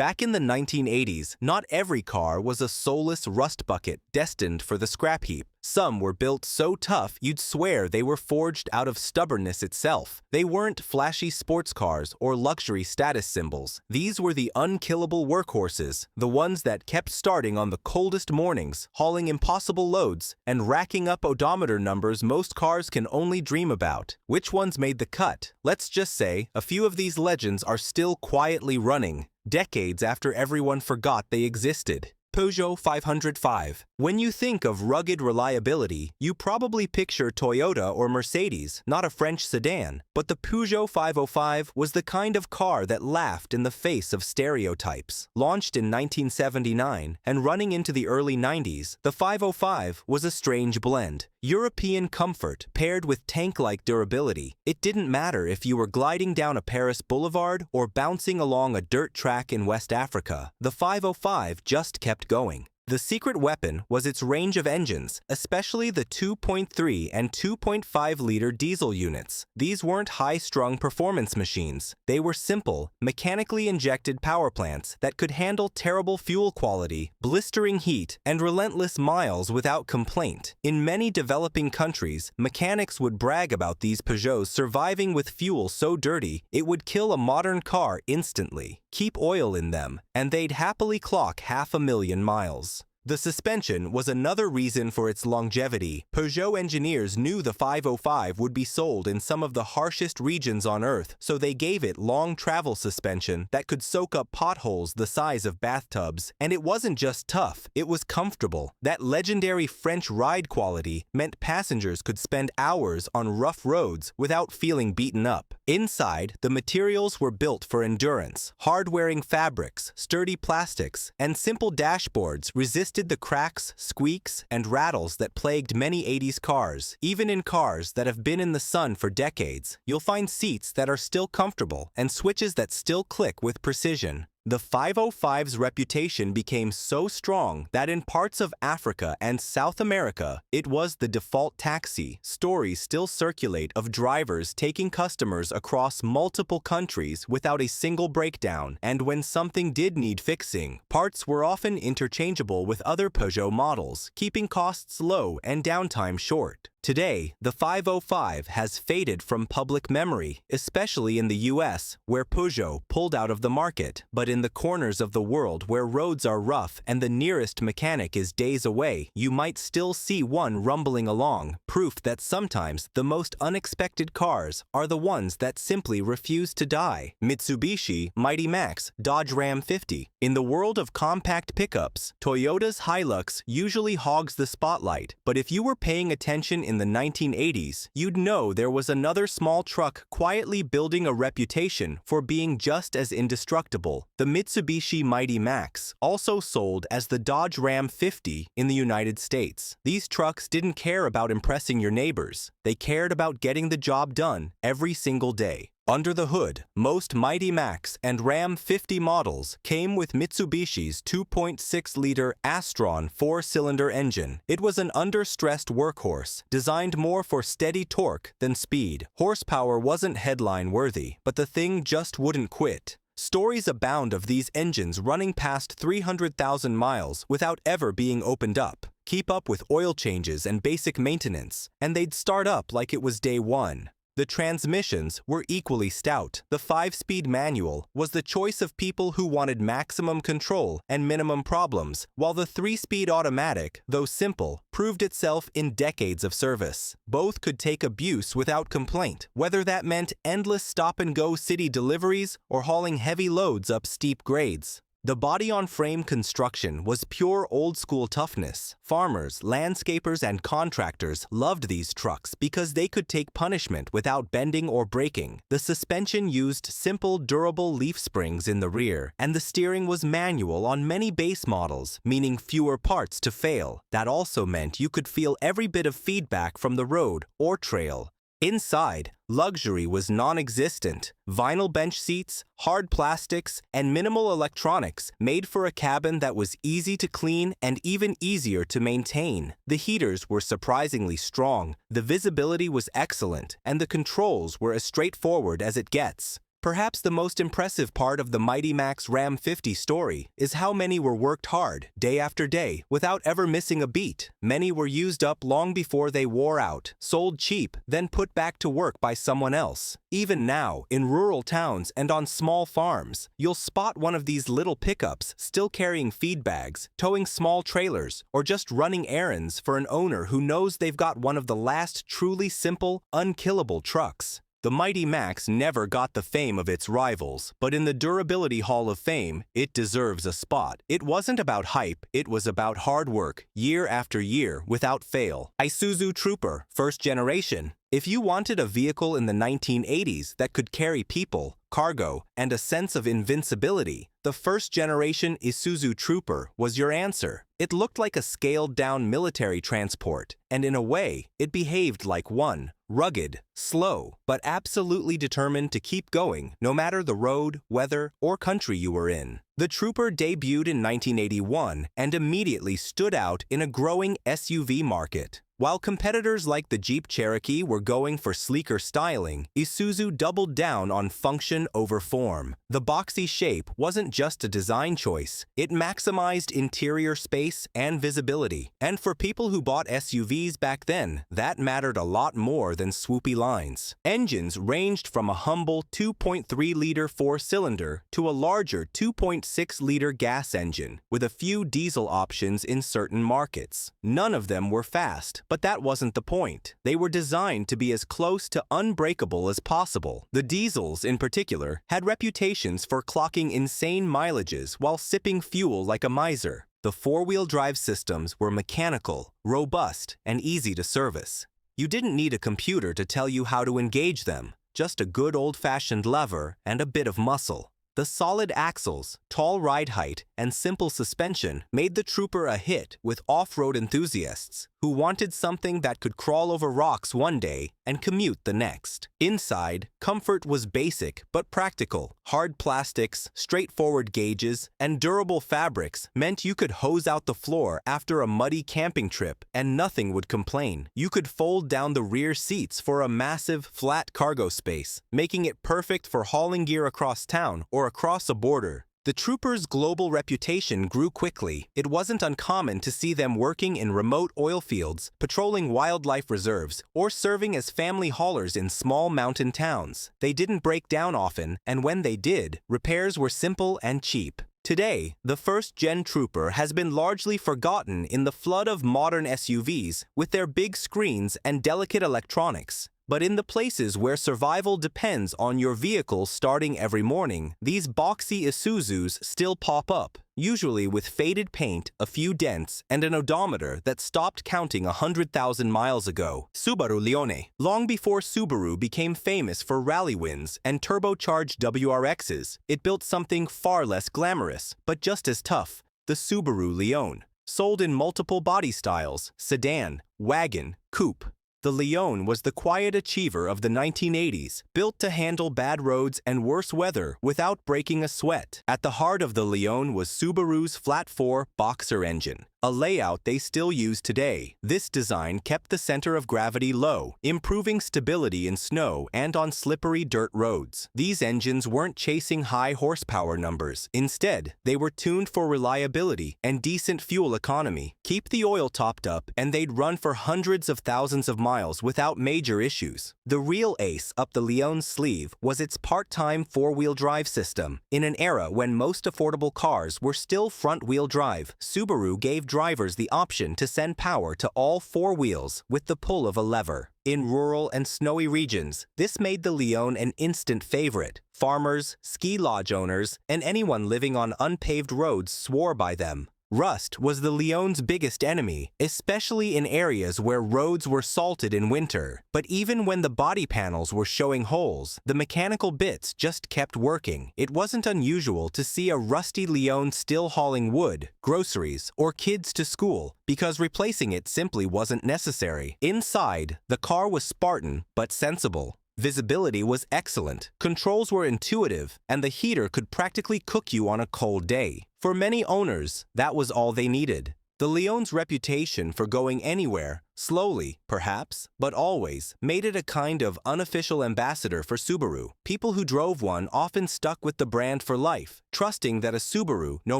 Back in the 1980s, not every car was a soulless rust bucket destined for the scrap heap. Some were built so tough you'd swear they were forged out of stubbornness itself. They weren't flashy sports cars or luxury status symbols. These were the unkillable workhorses, the ones that kept starting on the coldest mornings, hauling impossible loads, and racking up odometer numbers most cars can only dream about. Which ones made the cut? Let's just say a few of these legends are still quietly running, decades after everyone forgot they existed. Pujo 505. When you think of rugged reliability, you probably picture Toyota or Mercedes, not a French sedan. But the Pujo 505 was the kind of car that laughed in the face of stereotypes. Launched in 1979 and running into the early 90s, the 505 was a strange blend. European comfort paired with tank-like durability. It didn't matter if you were gliding down a Paris boulevard or bouncing along a dirt track in West Africa. The 505 just kept going. The secret weapon was its range of engines, especially the 2.3 and 2.5-liter diesel units. These weren't high-strung performance machines. They were simple, mechanically injected power plants that could handle terrible fuel quality, blistering heat, and relentless miles without complaint. In many developing countries, mechanics would brag about these Peugeots surviving with fuel so dirty it would kill a modern car instantly. Keep oil in them, and they'd happily clock 500,000 miles. The suspension was another reason for its longevity. Peugeot engineers knew the 505 would be sold in some of the harshest regions on Earth, so they gave it long travel suspension that could soak up potholes the size of bathtubs. And it wasn't just tough, it was comfortable. That legendary French ride quality meant passengers could spend hours on rough roads without feeling beaten up. Inside, the materials were built for endurance. Hard-wearing fabrics, sturdy plastics, and simple dashboards resisted the cracks, squeaks, and rattles that plagued many 80s cars. Even in cars that have been in the sun for decades, you'll find seats that are still comfortable and switches that still click with precision. The 505's reputation became so strong that in parts of Africa and South America, it was the default taxi. Stories still circulate of drivers taking customers across multiple countries without a single breakdown, and when something did need fixing, parts were often interchangeable with other Peugeot models, keeping costs low and downtime short. Today, the 505 has faded from public memory, especially in the US, where Pujo pulled out of the market. But in the corners of the world where roads are rough and the nearest mechanic is days away, you might still see one rumbling along, proof that sometimes the most unexpected cars are the ones that simply refuse to die. Mitsubishi Mighty Max Dodge Ram 50. In the world of compact pickups, Toyota's Hilux usually hogs the spotlight, but if you were paying attention in the 1980s, you'd know there was another small truck quietly building a reputation for being just as indestructible. The Mitsubishi Mighty Max, also sold as the Dodge Ram 50 in the United States. These trucks didn't care about impressing your neighbors. They cared about getting the job done every single day. Under the hood, most Mighty Max and Ram 50 models came with Mitsubishi's 2.6-liter Astron 4-cylinder engine. It was an under-stressed workhorse, designed more for steady torque than speed. Horsepower wasn't headline-worthy, but the thing just wouldn't quit. Stories abound of these engines running past 300,000 miles without ever being opened up. Keep up with oil changes and basic maintenance, and they'd start up like it was day one. The transmissions were equally stout. The 5-speed manual was the choice of people who wanted maximum control and minimum problems, while the 3-speed automatic, though simple, proved itself in decades of service. Both could take abuse without complaint, whether that meant endless stop-and-go city deliveries or hauling heavy loads up steep grades. The body-on-frame construction was pure old-school toughness. Farmers, landscapers, and contractors loved these trucks because they could take punishment without bending or breaking. The suspension used simple, durable leaf springs in the rear, and the steering was manual on many base models, meaning fewer parts to fail. That also meant you could feel every bit of feedback from the road or trail. Inside, luxury was non-existent. Vinyl bench seats, hard plastics, and minimal electronics made for a cabin that was easy to clean and even easier to maintain. The heaters were surprisingly strong, the visibility was excellent, and the controls were as straightforward as it gets. Perhaps the most impressive part of the Mighty Max Ram 50 story is how many were worked hard, day after day, without ever missing a beat. Many were used up long before they wore out, sold cheap, then put back to work by someone else. Even now, in rural towns and on small farms, you'll spot one of these little pickups still carrying feed bags, towing small trailers, or just running errands for an owner who knows they've got one of the last truly simple, unkillable trucks. The Mighty Max never got the fame of its rivals, but in the Durability Hall of Fame, it deserves a spot. It wasn't about hype, it was about hard work, year after year, without fail. Isuzu Trooper, first generation. If you wanted a vehicle in the 1980s that could carry people, cargo, and a sense of invincibility, the first-generation Isuzu Trooper was your answer. It looked like a scaled-down military transport, and in a way, it behaved like one. Rugged, slow, but absolutely determined to keep going, no matter the road, weather, or country you were in. The Trooper debuted in 1981 and immediately stood out in a growing SUV market. While competitors like the Jeep Cherokee were going for sleeker styling, Isuzu doubled down on function over form. The boxy shape wasn't just a design choice, it maximized interior space and visibility. And for people who bought SUVs back then, that mattered a lot more than swoopy lines. Engines ranged from a humble 2.3-liter four-cylinder to a larger 2.6-liter gas engine, with a few diesel options in certain markets. None of them were fast, but that wasn't the point. They were designed to be as close to unbreakable as possible. The diesels, in particular, had reputations for clocking insane mileages while sipping fuel like a miser. The four-wheel drive systems were mechanical, robust, and easy to service. You didn't need a computer to tell you how to engage them, just a good old-fashioned lever and a bit of muscle. The solid axles, tall ride height, and simple suspension made the Trooper a hit with off-road enthusiasts who wanted something that could crawl over rocks one day and commute the next. Inside, comfort was basic but practical. Hard plastics, straightforward gauges, and durable fabrics meant you could hose out the floor after a muddy camping trip and nothing would complain. You could fold down the rear seats for a massive, flat cargo space, making it perfect for hauling gear across town or across a border. The Trooper's global reputation grew quickly. It wasn't uncommon to see them working in remote oil fields, patrolling wildlife reserves, or serving as family haulers in small mountain towns. They didn't break down often, and when they did, repairs were simple and cheap. Today, the first-gen Trooper has been largely forgotten in the flood of modern SUVs with their big screens and delicate electronics. But in the places where survival depends on your vehicle starting every morning, these boxy Isuzus still pop up, usually with faded paint, a few dents, and an odometer that stopped counting 100,000 miles ago. Subaru Leon. Long before Subaru became famous for rally wins and turbocharged WRXs, it built something far less glamorous, but just as tough, the Subaru Leon. Sold in multiple body styles, sedan, wagon, coupe. The Leon was the quiet achiever of the 1980s, built to handle bad roads and worse weather without breaking a sweat. At the heart of the Leon was Subaru's flat-4 boxer engine, a layout they still use today. This design kept the center of gravity low, improving stability in snow and on slippery dirt roads. These engines weren't chasing high horsepower numbers. Instead, they were tuned for reliability and decent fuel economy. Keep the oil topped up, and they'd run for hundreds of thousands of miles without major issues. The real ace up the Leon's sleeve was its part-time four-wheel drive system. In an era when most affordable cars were still front-wheel drive, Subaru gave drivers the option to send power to all four wheels with the pull of a lever. In rural and snowy regions, this made the Leon an instant favorite. Farmers, ski lodge owners, and anyone living on unpaved roads swore by them. Rust was the Leon's biggest enemy, especially in areas where roads were salted in winter. But even when the body panels were showing holes, the mechanical bits just kept working. It wasn't unusual to see a rusty Leon still hauling wood, groceries, or kids to school, because replacing it simply wasn't necessary. Inside, the car was Spartan but sensible. Visibility was excellent, controls were intuitive, and the heater could practically cook you on a cold day. For many owners, that was all they needed. The Leon's reputation for going anywhere, slowly, perhaps, but always, made it a kind of unofficial ambassador for Subaru. People who drove one often stuck with the brand for life, trusting that a Subaru, no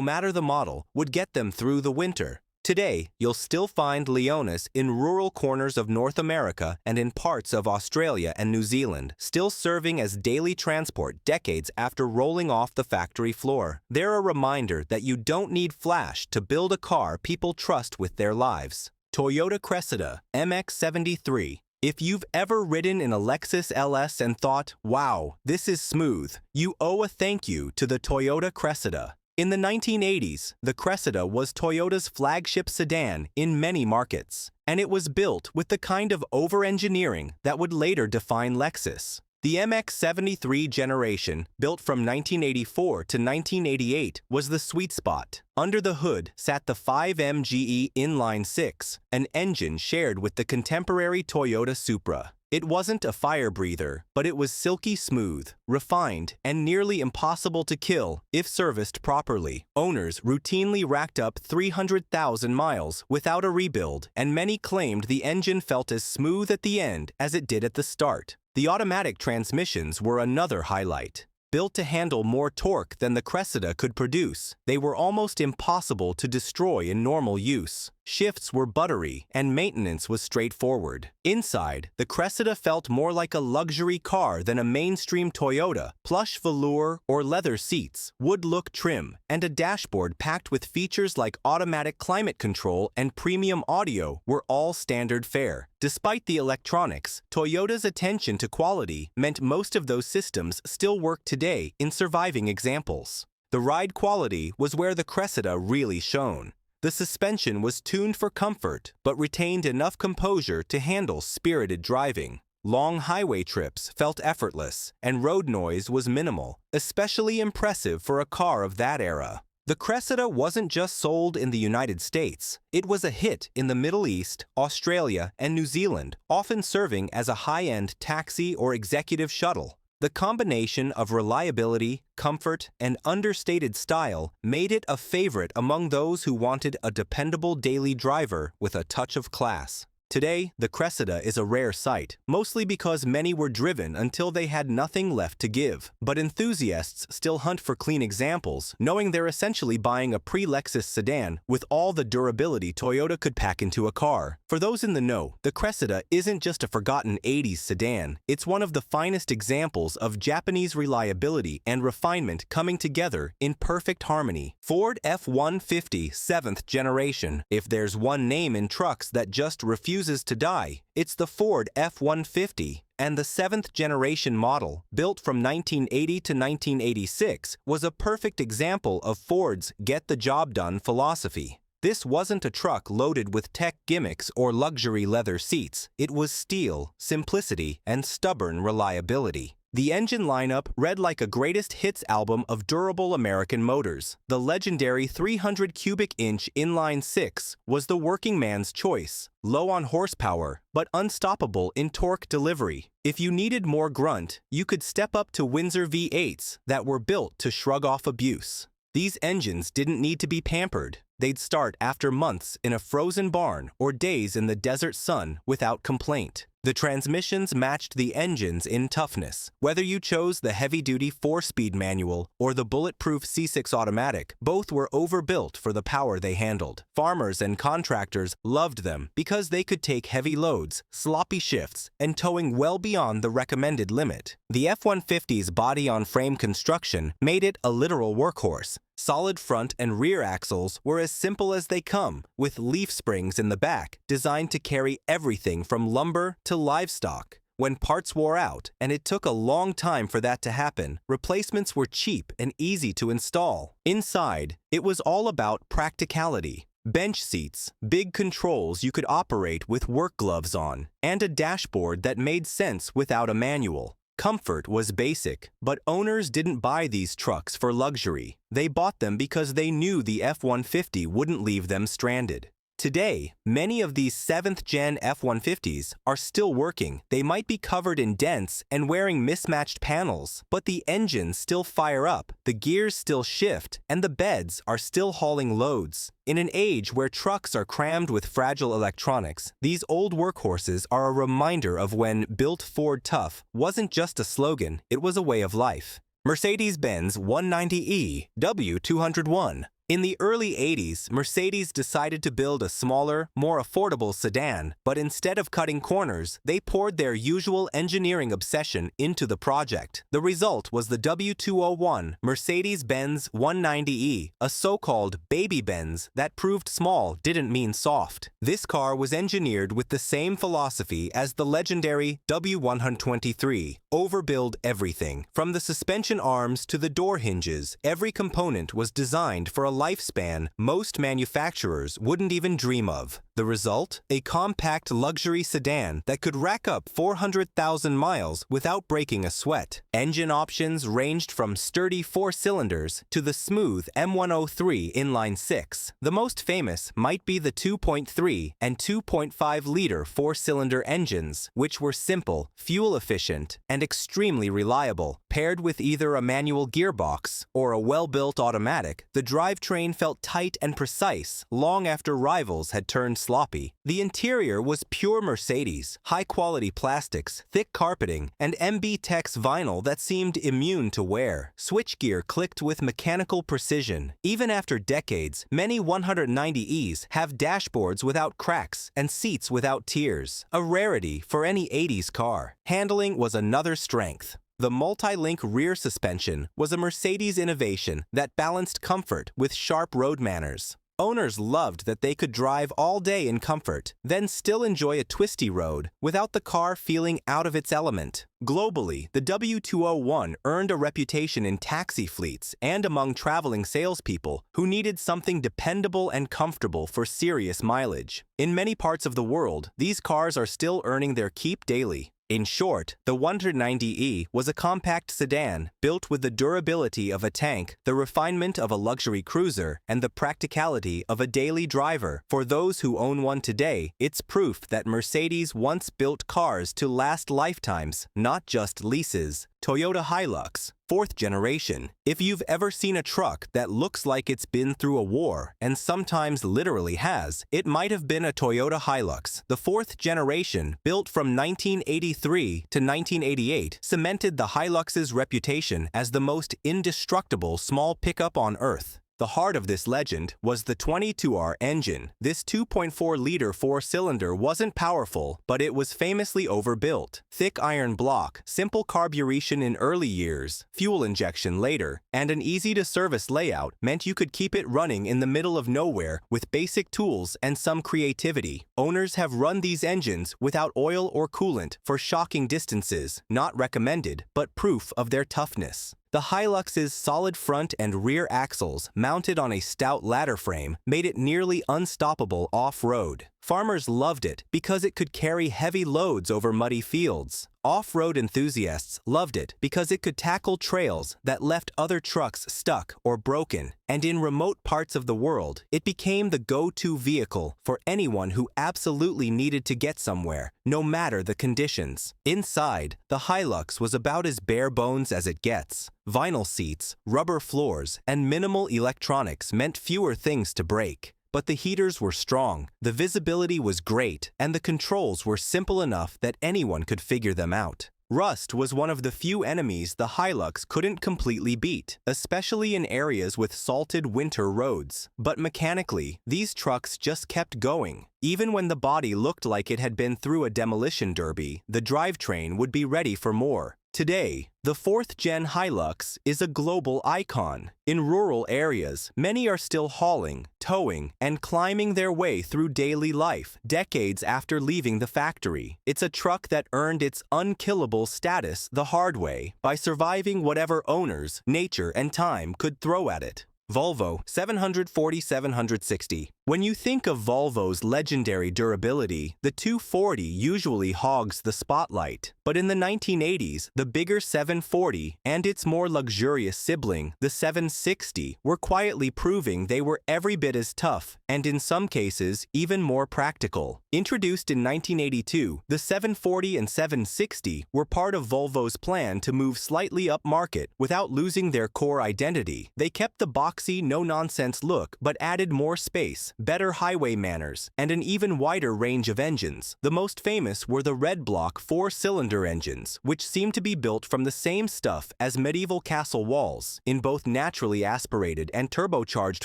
matter the model, would get them through the winter. Today, you'll still find Leonas in rural corners of North America and in parts of Australia and New Zealand, still serving as daily transport decades after rolling off the factory floor. They're a reminder that you don't need flash to build a car people trust with their lives. Toyota Cressida MX-73. If you've ever ridden in a Lexus LS and thought, wow, this is smooth, you owe a thank you to the Toyota Cressida. In the 1980s, the Cressida was Toyota's flagship sedan in many markets, and it was built with the kind of over-engineering that would later define Lexus. The MX-73 generation, built from 1984 to 1988, was the sweet spot. Under the hood sat the 5MGE inline-six, an engine shared with the contemporary Toyota Supra. It wasn't a fire breather, but it was silky smooth, refined, and nearly impossible to kill if serviced properly. Owners routinely racked up 300,000 miles without a rebuild, and many claimed the engine felt as smooth at the end as it did at the start. The automatic transmissions were another highlight. Built to handle more torque than the Cressida could produce, they were almost impossible to destroy in normal use. Shifts were buttery, and maintenance was straightforward. Inside, the Cressida felt more like a luxury car than a mainstream Toyota. Plush velour or leather seats, wood-look trim, and a dashboard packed with features like automatic climate control and premium audio were all standard fare. Despite the electronics, Toyota's attention to quality meant most of those systems still work today in surviving examples. The ride quality was where the Cressida really shone. The suspension was tuned for comfort, but retained enough composure to handle spirited driving. Long highway trips felt effortless, and road noise was minimal, especially impressive for a car of that era. The Cressida wasn't just sold in the United States. It was a hit in the Middle East, Australia, and New Zealand, often serving as a high-end taxi or executive shuttle. The combination of reliability, comfort, and understated style made it a favorite among those who wanted a dependable daily driver with a touch of class. Today, the Cressida is a rare sight, mostly because many were driven until they had nothing left to give. But enthusiasts still hunt for clean examples, knowing they're essentially buying a pre-Lexus sedan with all the durability Toyota could pack into a car. For those in the know, the Cressida isn't just a forgotten 80s sedan. It's one of the finest examples of Japanese reliability and refinement coming together in perfect harmony. Ford F-150 7th generation. If there's one name in trucks that just refuses to die, it's the Ford F-150, and the 7th generation model, built from 1980 to 1986, was a perfect example of Ford's get-the-job-done philosophy. This wasn't a truck loaded with tech gimmicks or luxury leather seats. It was steel, simplicity, and stubborn reliability. The engine lineup read like a greatest hits album of durable American motors. The legendary 300 cubic inch inline-six was the working man's choice, low on horsepower, but unstoppable in torque delivery. If you needed more grunt, you could step up to Windsor V8s that were built to shrug off abuse. These engines didn't need to be pampered. They'd start after months in a frozen barn or days in the desert sun without complaint. The transmissions matched the engines in toughness. Whether you chose the heavy-duty 4-speed manual or the bulletproof C6 automatic, both were overbuilt for the power they handled. Farmers and contractors loved them because they could take heavy loads, sloppy shifts, and towing well beyond the recommended limit. The F-150's body-on-frame construction made it a literal workhorse. Solid front and rear axles were as simple as they come, with leaf springs in the back, designed to carry everything from lumber to livestock. When parts wore out, and it took a long time for that to happen, replacements were cheap and easy to install. Inside, it was all about practicality. Bench seats, big controls you could operate with work gloves on, and a dashboard that made sense without a manual. Comfort was basic, but owners didn't buy these trucks for luxury. They bought them because they knew the F-150 wouldn't leave them stranded. Today, many of these 7th-gen F-150s are still working. They might be covered in dents and wearing mismatched panels, but the engines still fire up, the gears still shift, and the beds are still hauling loads. In an age where trucks are crammed with fragile electronics, these old workhorses are a reminder of when "Built Ford Tough" wasn't just a slogan, it was a way of life. Mercedes-Benz 190e W201. In the early 80s, Mercedes decided to build a smaller, more affordable sedan, but instead of cutting corners, they poured their usual engineering obsession into the project. The result was the W201 Mercedes-Benz 190e, a so-called baby Benz that proved small didn't mean soft. This car was engineered with the same philosophy as the legendary W123, overbuild everything. From the suspension arms to the door hinges, every component was designed for a lifespan most manufacturers wouldn't even dream of. The result? A compact luxury sedan that could rack up 400,000 miles without breaking a sweat. Engine options ranged from sturdy 4-cylinders to the smooth M103 inline-6. The most famous might be the 2.3 and 2.5-liter 4-cylinder engines, which were simple, fuel-efficient, and extremely reliable. Paired with either a manual gearbox or a well-built automatic, the drivetrain felt tight and precise long after rivals had turned sloppy. The interior was pure Mercedes, high-quality plastics, thick carpeting, and MB-Tex vinyl that seemed immune to wear. Switchgear clicked with mechanical precision. Even after decades, many 190Es have dashboards without cracks and seats without tears, a rarity for any 80s car. Handling was another strength. The multi-link rear suspension was a Mercedes innovation that balanced comfort with sharp road manners. Owners loved that they could drive all day in comfort, then still enjoy a twisty road without the car feeling out of its element. Globally, the W201 earned a reputation in taxi fleets and among traveling salespeople who needed something dependable and comfortable for serious mileage. In many parts of the world, these cars are still earning their keep daily. In short, the 190e was a compact sedan built with the durability of a tank, the refinement of a luxury cruiser, and the practicality of a daily driver. For those who own one today, it's proof that Mercedes once built cars to last lifetimes, not just leases. Toyota Hilux, 4th generation. If you've ever seen a truck that looks like it's been through a war, and sometimes literally has, it might have been a Toyota Hilux. The 4th generation, built from 1983 to 1988, cemented the Hilux's reputation as the most indestructible small pickup on Earth. The heart of this legend was the 22R engine. This 2.4-liter 4-cylinder wasn't powerful, but it was famously overbuilt. Thick iron block, simple carburation in early years, fuel injection later, and an easy-to-service layout meant you could keep it running in the middle of nowhere with basic tools and some creativity. Owners have run these engines without oil or coolant for shocking distances, not recommended, but proof of their toughness. The Hilux's solid front and rear axles, mounted on a stout ladder frame, made it nearly unstoppable off-road. Farmers loved it because it could carry heavy loads over muddy fields. Off-road enthusiasts loved it because it could tackle trails that left other trucks stuck or broken. And in remote parts of the world, it became the go-to vehicle for anyone who absolutely needed to get somewhere, no matter the conditions. Inside, the Hilux was about as bare bones as it gets. Vinyl seats, rubber floors, and minimal electronics meant fewer things to break. But the heaters were strong, the visibility was great, and the controls were simple enough that anyone could figure them out. Rust was one of the few enemies the Hilux couldn't completely beat, especially in areas with salted winter roads. But mechanically, these trucks just kept going. Even when the body looked like it had been through a demolition derby, the drivetrain would be ready for more. Today, the 4th-gen Hilux is a global icon. In rural areas, many are still hauling, towing, and climbing their way through daily life decades after leaving the factory. It's a truck that earned its unkillable status the hard way by surviving whatever owners, nature, and time could throw at it. Volvo 740-760. When you think of Volvo's legendary durability, the 240 usually hogs the spotlight. But in the 1980s, the bigger 740 and its more luxurious sibling, the 760, were quietly proving they were every bit as tough, and in some cases, even more practical. Introduced in 1982, the 740 and 760 were part of Volvo's plan to move slightly upmarket without losing their core identity. They kept the boxy, no-nonsense look, but added more space, better highway manners, and an even wider range of engines. The most famous were the red block 4-cylinder engines, which seemed to be built from the same stuff as medieval castle walls. In both naturally aspirated and turbocharged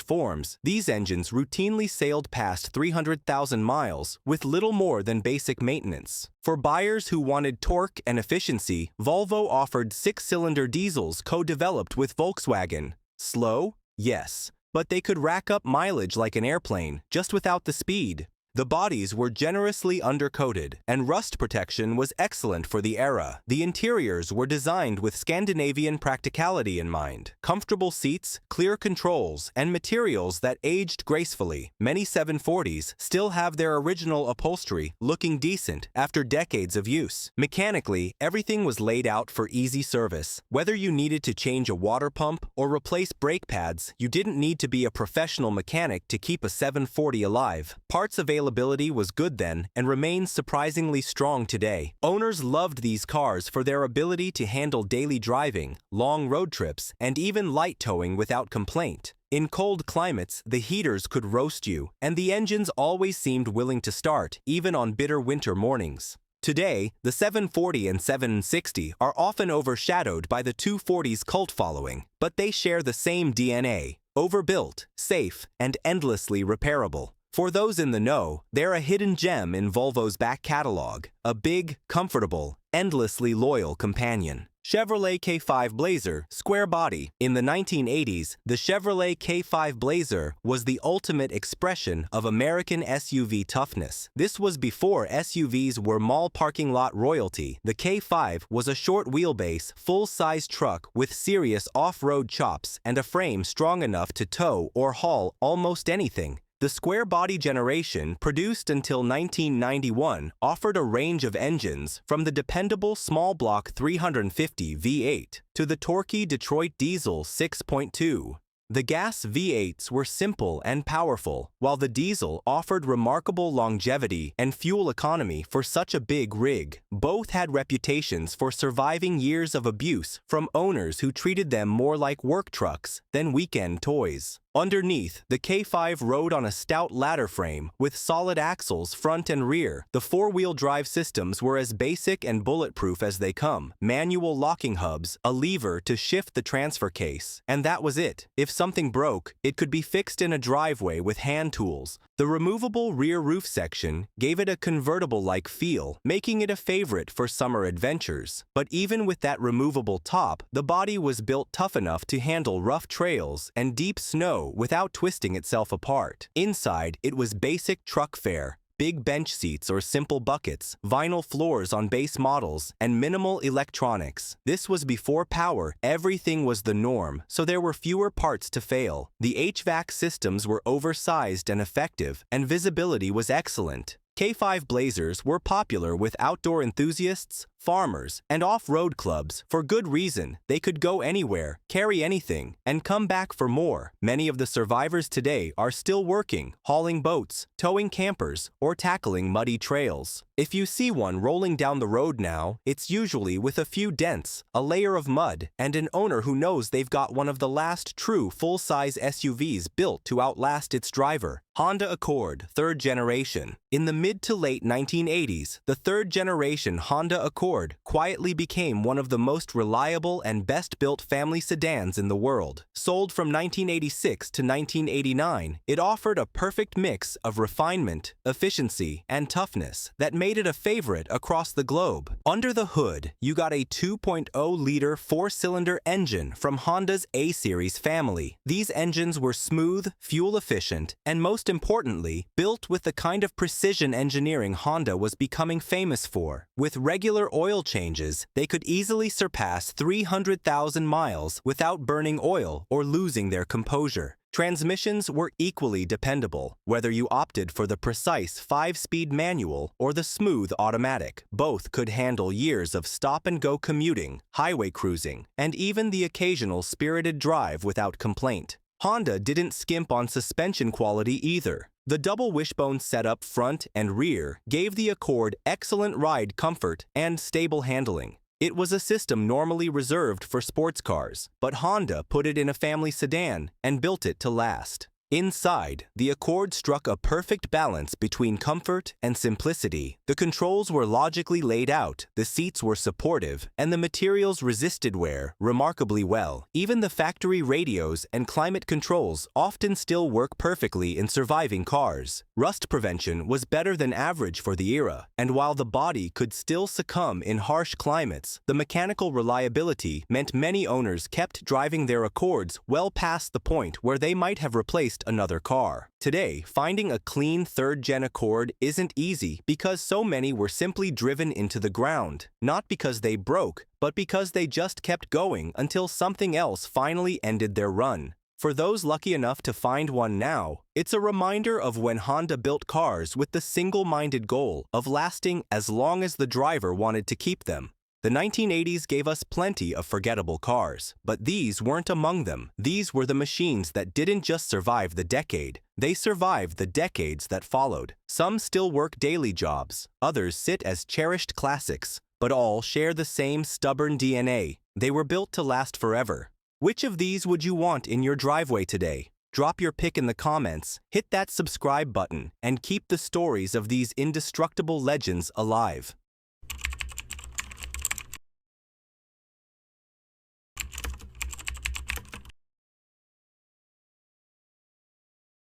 forms, these engines routinely sailed past 300,000 miles with little more than basic maintenance. For buyers who wanted torque and efficiency, Volvo offered 6-cylinder diesels co-developed with Volkswagen. Slow? Yes. But they could rack up mileage like an airplane, just without the speed. The bodies were generously undercoated, and rust protection was excellent for the era. The interiors were designed with Scandinavian practicality in mind. Comfortable seats, clear controls, and materials that aged gracefully. Many 740s still have their original upholstery, looking decent after decades of use. Mechanically, everything was laid out for easy service. Whether you needed to change a water pump or replace brake pads, you didn't need to be a professional mechanic to keep a 740 alive. Parts availability was good then and remains surprisingly strong today. Owners loved these cars for their ability to handle daily driving, long road trips, and even light towing without complaint. In cold climates, the heaters could roast you, and the engines always seemed willing to start, even on bitter winter mornings. Today, the 740 and 760 are often overshadowed by the 240's cult following, but they share the same DNA: overbuilt, safe, and endlessly repairable. For those in the know, they're a hidden gem in Volvo's back catalog, a big, comfortable, endlessly loyal companion. Chevrolet K5 Blazer, square body. In the 1980s, the Chevrolet K5 Blazer was the ultimate expression of American SUV toughness. This was before SUVs were mall parking lot royalty. The K5 was a short wheelbase, full-size truck with serious off-road chops and a frame strong enough to tow or haul almost anything. The square body generation, produced until 1991, offered a range of engines from the dependable small block 350 V8 to the torquey Detroit diesel 6.2. The gas V8s were simple and powerful, while the diesel offered remarkable longevity and fuel economy for such a big rig. Both had reputations for surviving years of abuse from owners who treated them more like work trucks than weekend toys. Underneath, the K5 rode on a stout ladder frame with solid axles front and rear. The four-wheel drive systems were as basic and bulletproof as they come. Manual locking hubs, a lever to shift the transfer case, and that was it. If something broke, it could be fixed in a driveway with hand tools. The removable rear roof section gave it a convertible-like feel, making it a favorite for summer adventures. But even with that removable top, the body was built tough enough to handle rough trails and deep snow without twisting itself apart. Inside, it was basic truck fare. Big bench seats or simple buckets, vinyl floors on base models, and minimal electronics. This was before power, everything was the norm, so there were fewer parts to fail. The HVAC systems were oversized and effective, and visibility was excellent. K5 Blazers were popular with outdoor enthusiasts, farmers, and off-road clubs for good reason. They could go anywhere, carry anything, and come back for more. Many of the survivors today are still working, hauling boats, towing campers, or tackling muddy trails. If you see one rolling down the road now, it's usually with a few dents, a layer of mud, and an owner who knows they've got one of the last true full-size SUVs built to outlast its driver. Honda Accord, third generation. In the mid to late 1980s, the third generation Honda Accord quietly became one of the most reliable and best-built family sedans in the world. Sold from 1986 to 1989, it offered a perfect mix of refinement, efficiency, and toughness that made it a favorite across the globe. Under the hood, you got a 2.0-liter four-cylinder engine from Honda's A-Series family. These engines were smooth, fuel-efficient, and most importantly, built with the kind of precision engineering Honda was becoming famous for. With regular oil changes, they could easily surpass 300,000 miles without burning oil or losing their composure. Transmissions were equally dependable, whether you opted for the precise 5-speed manual or the smooth automatic. Both could handle years of stop-and-go commuting, highway cruising, and even the occasional spirited drive without complaint. Honda didn't skimp on suspension quality either. The double wishbone setup front and rear gave the Accord excellent ride comfort and stable handling. It was a system normally reserved for sports cars, but Honda put it in a family sedan and built it to last. Inside, the Accord struck a perfect balance between comfort and simplicity. The controls were logically laid out, the seats were supportive, and the materials resisted wear remarkably well. Even the factory radios and climate controls often still work perfectly in surviving cars. Rust prevention was better than average for the era, and while the body could still succumb in harsh climates, the mechanical reliability meant many owners kept driving their Accords well past the point where they might have replaced another car. Today, finding a clean third-gen Accord isn't easy because so many were simply driven into the ground, not because they broke, but because they just kept going until something else finally ended their run. For those lucky enough to find one now, it's a reminder of when Honda built cars with the single-minded goal of lasting as long as the driver wanted to keep them. The 1980s gave us plenty of forgettable cars, but these weren't among them. These were the machines that didn't just survive the decade, they survived the decades that followed. Some still work daily jobs, others sit as cherished classics, but all share the same stubborn DNA. They were built to last forever. Which of these would you want in your driveway today? Drop your pick in the comments, hit that subscribe button, and keep the stories of these indestructible legends alive.